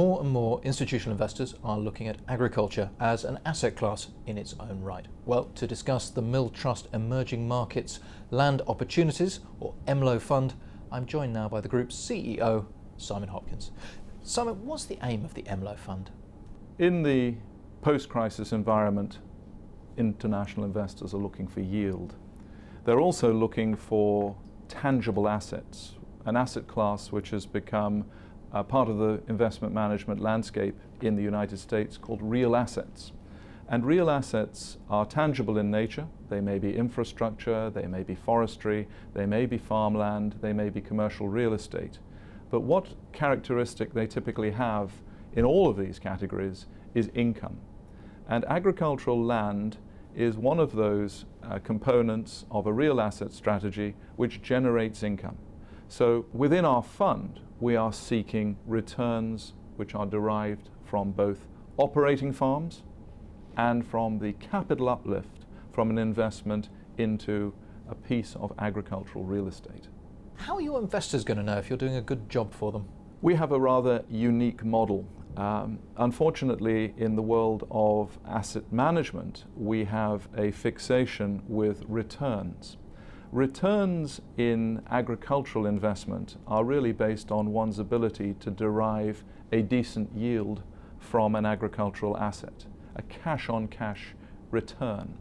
More and more institutional investors are looking at agriculture as an asset class in its own right. Well, to discuss the Milltrust Emerging Markets Land Opportunities, or EMLO Fund, I'm joined now by the group's CEO, Simon Hopkins. Simon, what's the aim of the EMLO Fund? In the post-crisis environment, international investors are looking for yield. They're also looking for tangible assets, an asset class which has become part of the investment management landscape in the United States called real assets. And real assets are tangible in nature. They may be infrastructure, they may be forestry, they may be farmland, they may be commercial real estate. But what characteristic they typically have in all of these categories is income. And agricultural land is one of those components of a real asset strategy which generates income. So within our fund, we are seeking returns which are derived from both operating farms and from the capital uplift from an investment into a piece of agricultural real estate. How are your investors going to know if you're doing a good job for them? We have a rather unique model. Unfortunately, in the world of asset management, we have a fixation with returns. Returns in agricultural investment are really based on one's ability to derive a decent yield from an agricultural asset, a cash-on-cash return.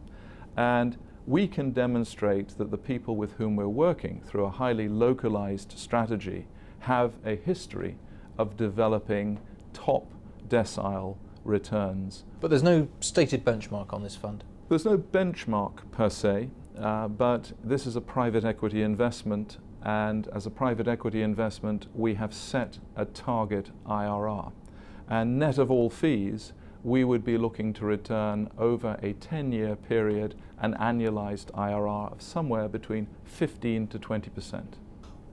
And we can demonstrate that the people with whom we're working through a highly localized strategy have a history of developing top decile returns. But there's no stated benchmark on this fund? There's no benchmark per se. But this is a private equity investment, and as a private equity investment we have set a target IRR, and net of all fees we would be looking to return over a 10-year period an annualized IRR of somewhere between 15 to 20%.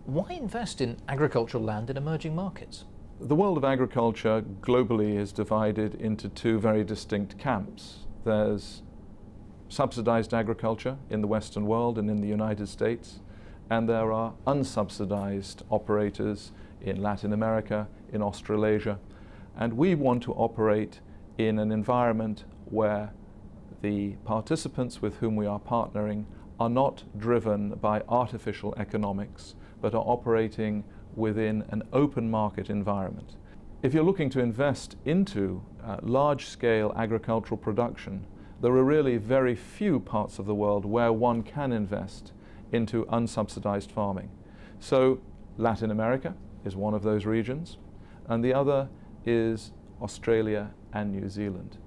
Why invest in agricultural land in emerging markets? The world of agriculture globally is divided into two very distinct camps. There's subsidized agriculture in the Western world and in the United States, and there are unsubsidized operators in Latin America, in Australasia, and we want to operate in an environment where the participants with whom we are partnering are not driven by artificial economics, but are operating within an open market environment. If you're looking to invest into large-scale agricultural production, there are really very few parts of the world where one can invest into unsubsidized farming. So Latin America is one of those regions, and the other is Australia and New Zealand.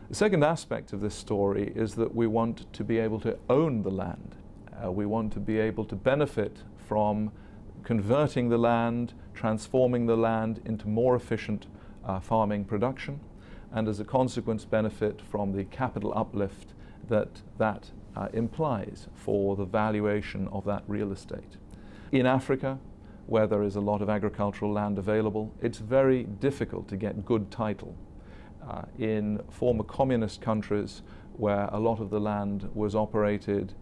The second aspect of this story is that we want to be able to own the land. We want to be able to benefit from converting the land, transforming the land into more efficient farming production, and as a consequence benefit from the capital uplift that implies for the valuation of that real estate. In Africa, where there is a lot of agricultural land available, it's very difficult to get good title. In former communist countries, where a lot of the land was operated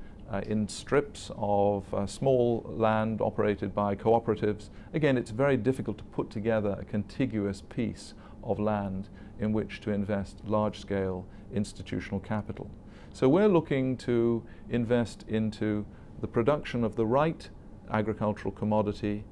in strips of small land operated by cooperatives, again, it's very difficult to put together a contiguous piece of land in which to invest large-scale institutional capital. So we're looking to invest into the production of the right agricultural commodity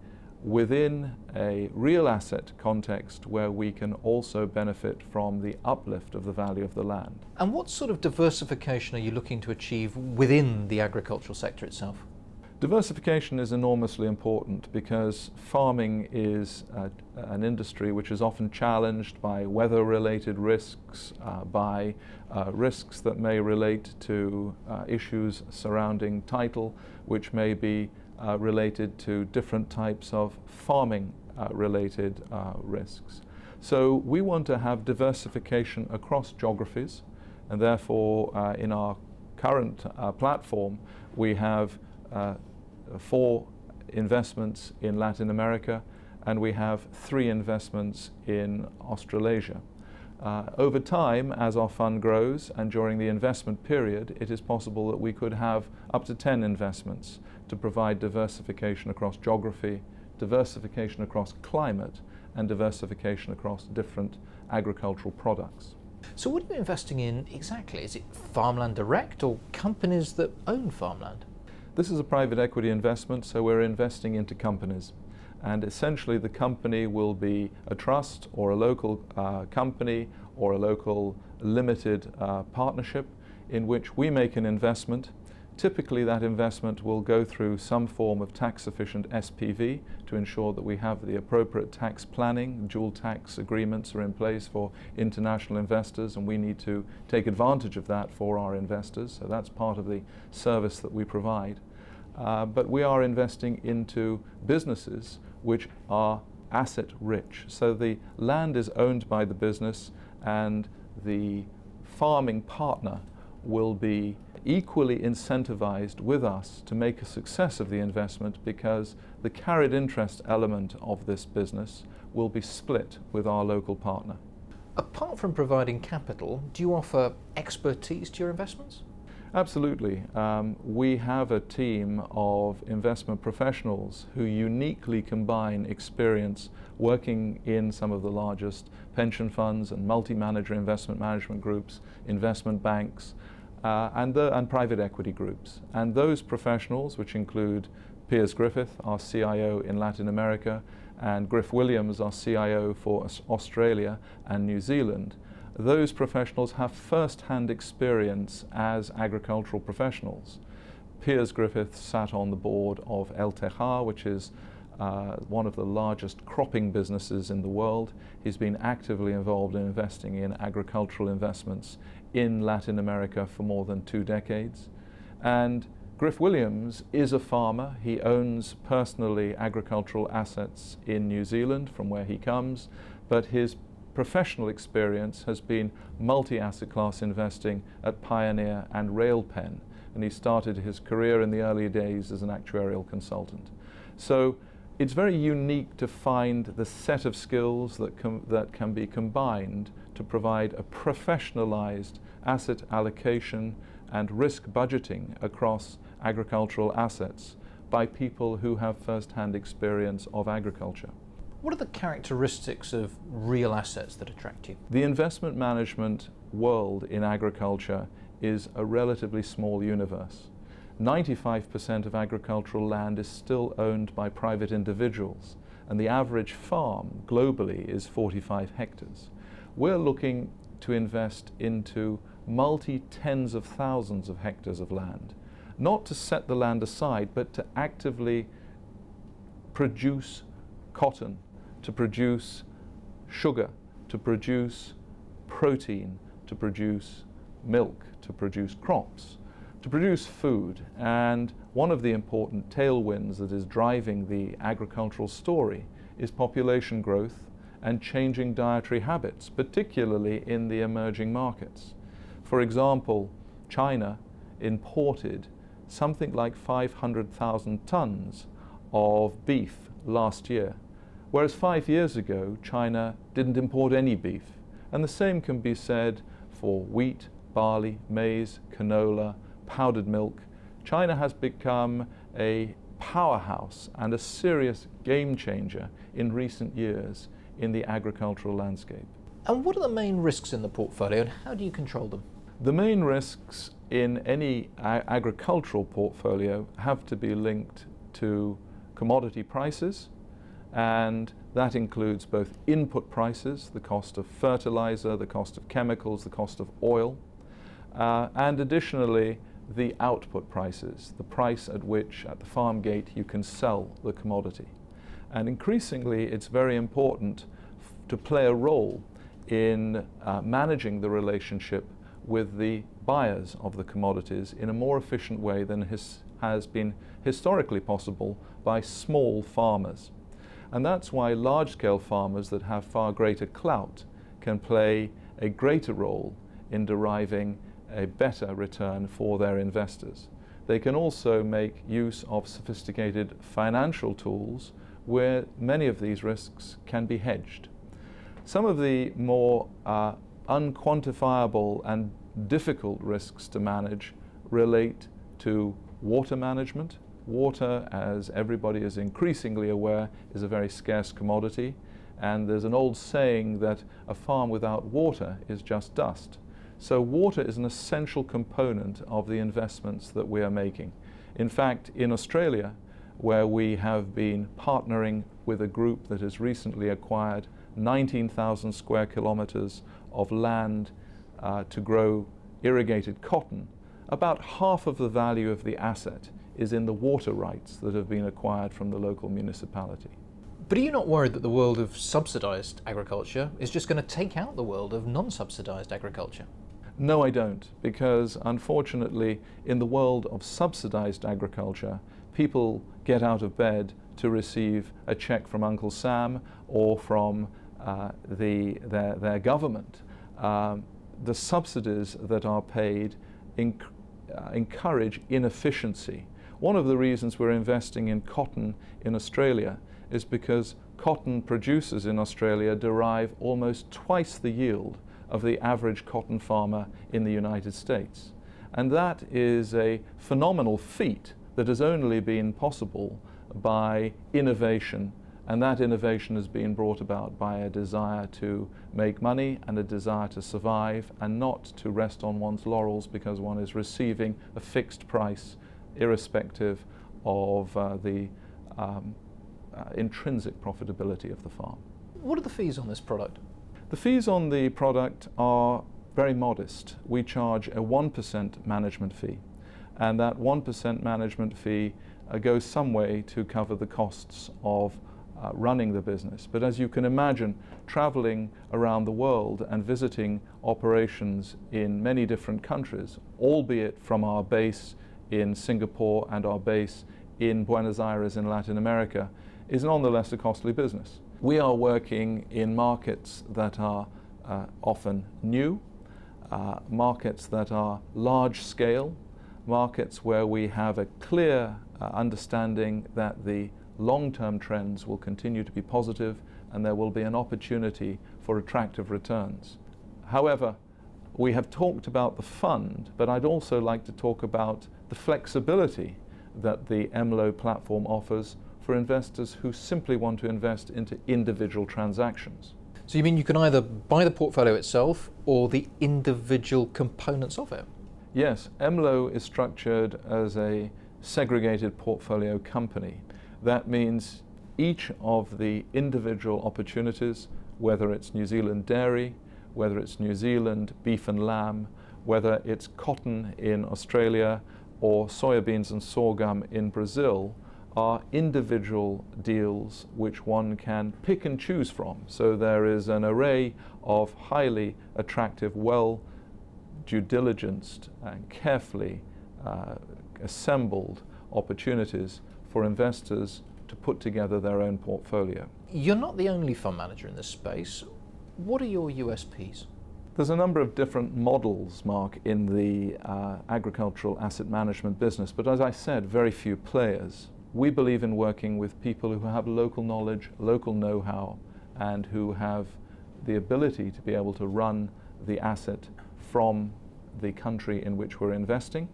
within a real asset context where we can also benefit from the uplift of the value of the land. And what sort of diversification are you looking to achieve within the agricultural sector itself? Diversification is enormously important because farming is an industry which is often challenged by weather-related risks, by risks that may relate to issues surrounding title, which may be related to different types of farming related risks. So we want to have diversification across geographies, and therefore in our current platform we have 4 investments in Latin America, and we have 3 investments in Australasia. Over time, as our fund grows and during the investment period, it is possible that we could have up to 10 investments to provide diversification across geography, diversification across climate, and diversification across different agricultural products. So what are you investing in exactly? Is it farmland direct or companies that own farmland? This is a private equity investment, so we're investing into companies. And essentially the company will be a trust or a local company or a local limited partnership in which we make an investment. Typically that investment will go through some form of tax-efficient SPV to ensure that we have the appropriate tax planning. Dual tax agreements are in place for international investors, and we need to take advantage of that for our investors. So that's part of the service that we provide. But we are investing into businesses which are asset rich. So the land is owned by the business, and the farming partner will be equally incentivized with us to make a success of the investment, because the carried interest element of this business will be split with our local partner. Apart from providing capital, do you offer expertise to your investments? Absolutely. We have a team of investment professionals who uniquely combine experience working in some of the largest pension funds and multi-manager investment management groups, investment banks, and private equity groups. And those professionals, which include Piers Griffith, our CIO in Latin America, and Griff Williams, our CIO for Australia and New Zealand, those professionals have first-hand experience as agricultural professionals. Piers Griffith sat on the board of El Tejar, which is one of the largest cropping businesses in the world. He's been actively involved in investing in agricultural investments in Latin America for more than 2 decades. And Griff Williams is a farmer. He owns personally agricultural assets in New Zealand, from where he comes, but his professional experience has been multi-asset class investing at Pioneer and Railpen, and he started his career in the early days as an actuarial consultant. So it's very unique to find the set of skills that can be combined to provide a professionalized asset allocation and risk budgeting across agricultural assets by people who have first-hand experience of agriculture. What are the characteristics of real assets that attract you? The investment management world in agriculture is a relatively small universe. 95% of agricultural land is still owned by private individuals, and the average farm globally is 45 hectares. We're looking to invest into multi-tens of thousands of hectares of land, not to set the land aside, but to actively produce cotton, to produce sugar, to produce protein, to produce milk, to produce crops, to produce food. And one of the important tailwinds that is driving the agricultural story is population growth and changing dietary habits, particularly in the emerging markets. For example, China imported something like 500,000 tons of beef last year, whereas 5 years ago China didn't import any beef. And the same can be said for wheat, barley, maize, canola, powdered milk. China has become a powerhouse and a serious game changer in recent years in the agricultural landscape. And what are the main risks in the portfolio, and how do you control them? The main risks in any agricultural portfolio have to be linked to commodity prices, and that includes both input prices, the cost of fertilizer, the cost of chemicals, the cost of oil, and additionally the output prices, the price at which at the farm gate you can sell the commodity. And increasingly it's very important to play a role in managing the relationship with the buyers of the commodities in a more efficient way than has been historically possible by small farmers. And that's why large-scale farmers that have far greater clout can play a greater role in deriving a better return for their investors. They can also make use of sophisticated financial tools where many of these risks can be hedged. Some of the more unquantifiable and difficult risks to manage relate to water management. Water, as everybody is increasingly aware, is a very scarce commodity, And there's an old saying that a farm without water is just dust. So water is an essential component of the investments that we are making. In fact, in Australia, where we have been partnering with a group that has recently acquired 19,000 square kilometers of land to grow irrigated cotton, about half of the value of the asset is in the water rights that have been acquired from the local municipality. But are you not worried that the world of subsidised agriculture is just going to take out the world of non-subsidised agriculture? No, I don't, because unfortunately in the world of subsidised agriculture, people get out of bed to receive a check from Uncle Sam or from their government. The subsidies that are paid encourage inefficiency. One of the reasons we're investing in cotton in Australia is because cotton producers in Australia derive almost twice the yield of the average cotton farmer in the United States. And that is a phenomenal feat that has only been possible by innovation, and that innovation has been brought about by a desire to make money and a desire to survive and not to rest on one's laurels because one is receiving a fixed price irrespective of the intrinsic profitability of the farm. What are the fees on this product? The fees on the product are very modest. We charge a 1% management fee, and that 1% management fee goes some way to cover the costs of running the business. But as you can imagine, traveling around the world and visiting operations in many different countries, albeit from our base in Singapore and our base in Buenos Aires in Latin America, is nonetheless a costly business. We are working in markets that are often new, markets that are large scale, markets where we have a clear understanding that the long-term trends will continue to be positive and there will be an opportunity for attractive returns. However, we have talked about the fund, but I'd also like to talk about the flexibility that the MLO platform offers for investors who simply want to invest into individual transactions. So you mean you can either buy the portfolio itself or the individual components of it? Yes, MLO is structured as a segregated portfolio company. That means each of the individual opportunities, whether it's New Zealand dairy, whether it's New Zealand beef and lamb, whether it's cotton in Australia or soybeans and sorghum in Brazil, are individual deals which one can pick and choose from. So there is an array of highly attractive, well due diligenced and carefully assembled opportunities for investors to put together their own portfolio. You're not the only fund manager in this space. What are your USPs? There's a number of different models, Mark, in the agricultural asset management business, but as I said, very few players. We believe in working with people who have local knowledge, local know-how, and who have the ability to be able to run the asset from the country in which we're investing,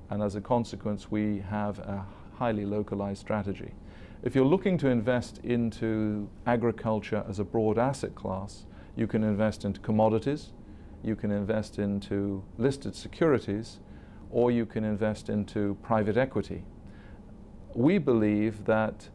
and as a consequence we have a highly localized strategy. If you're looking to invest into agriculture as a broad asset class, you can invest into commodities, you can invest into listed securities, or you can invest into private equity. We believe that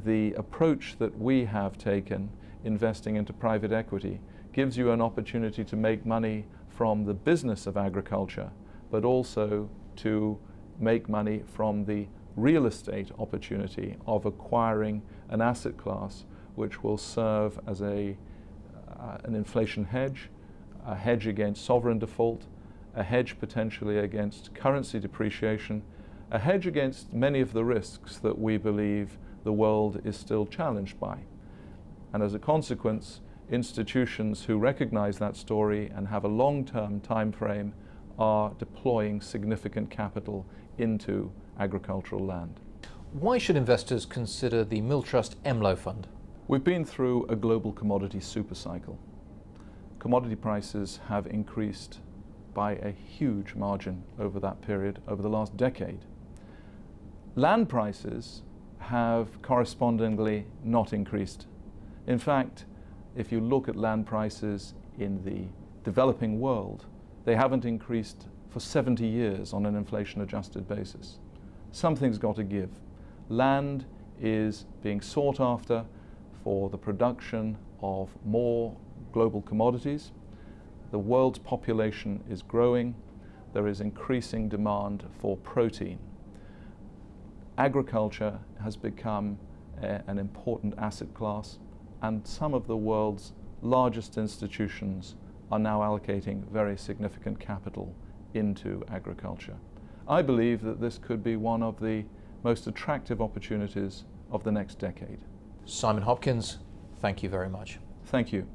the approach that we have taken, investing into private equity, gives you an opportunity to make money from the business of agriculture, but also to make money from the real estate opportunity of acquiring an asset class which will serve as an inflation hedge, a hedge against sovereign default, a hedge potentially against currency depreciation, a hedge against many of the risks that we believe the world is still challenged by. And as a consequence, institutions who recognize that story and have a long-term time frame are deploying significant capital into agricultural land. Why should investors consider the Milltrust MLO fund? We've been through a global commodity supercycle. Commodity prices have increased by a huge margin over that period, over the last decade. Land prices have correspondingly not increased. In fact, if you look at land prices in the developing world, they haven't increased for 70 years on an inflation-adjusted basis. Something's got to give. Land is being sought after for the production of more global commodities. The world's population is growing. There is increasing demand for protein. Agriculture has become an important asset class, and some of the world's largest institutions are now allocating very significant capital into agriculture. I believe that this could be one of the most attractive opportunities of the next decade. Simon Hopkins, thank you very much. Thank you.